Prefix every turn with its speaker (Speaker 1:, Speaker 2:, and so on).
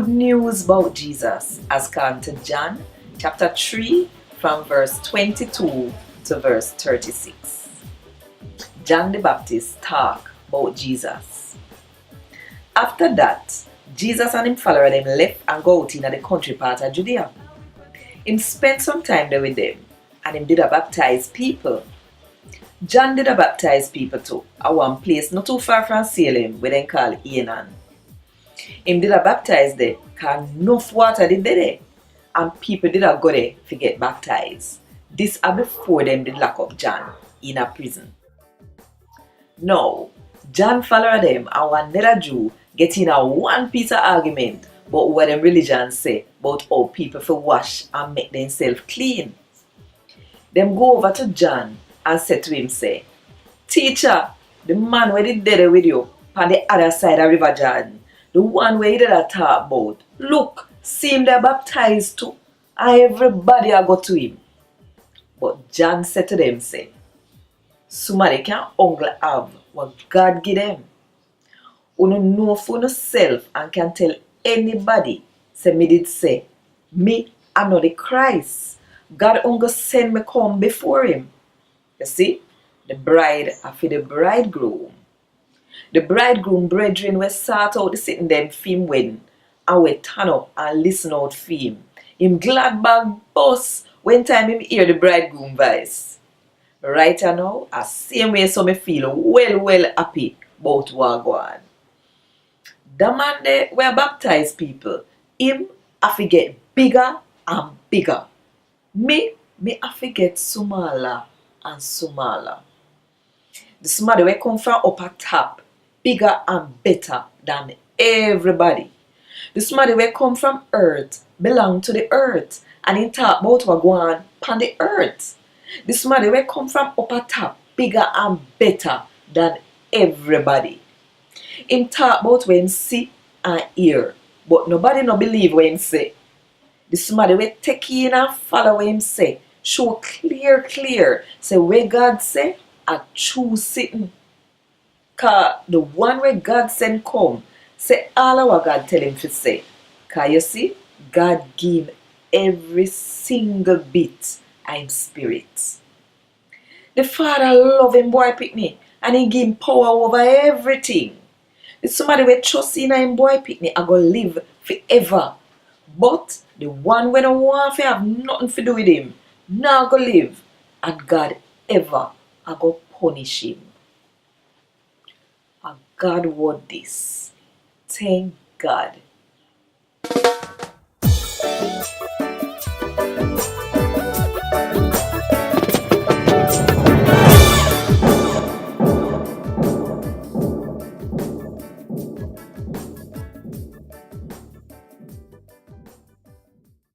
Speaker 1: good news about Jesus as come to John chapter 3 from verse 22 to verse 36. John the Baptist talk about Jesus. After that, Jesus and him follower them left and go out in the country part of Judea. Him spent some time there with them and him did a baptize people. John did a baptize people too at one place not too far from Salem where they call Enan. Him did a baptize there because enough water did there and people did a go there to get baptized. This are before them did lock up John in a prison. Now, John follow them and one another Jew get in a one piece of argument about what them religion say about how people for wash and make themselves clean. Them go over to John and say to him, say, "Teacher, the man where did there with you on the other side of River Jordan, the one where you did a talk about, look, see him there baptized too, and everybody a go to him." But John said to them, say, "Somebody can only have what God give them. You know for yourself and can tell anybody, say me did say, me I know the Christ. God only send me come before him." You see, the bride after the bridegroom. The bridegroom brethren were sat out the sitting them film wedding and we turn up and listen out film. Him glad bag bus when time him hear the bridegroom voice. Right now, I same way so me feel well happy about what go on. The man there were baptized people. Him have to get bigger and bigger. Me have to get smaller and smaller. The somebody will come from upper top, bigger and better than everybody. The somebody will come from earth, belong to the earth, and he talk about what go on upon the earth. The somebody will come from upper top, bigger and better than everybody. Him talk about when see and hear, but nobody no believe what him say. The somebody will take in and follow what him say, show clear, say where God say, I choose sitting. Cause the one where God send come, say all of what God tell him to say. Cause you see, God give him every single bit of spirit. The Father love him boy picnic and he give him power over everything. If somebody will trust in him boy picnic, I go live forever. But the one when don't want to have nothing to do with him, now go live, and God ever I go punish him. And God Wod Dis. Thank God.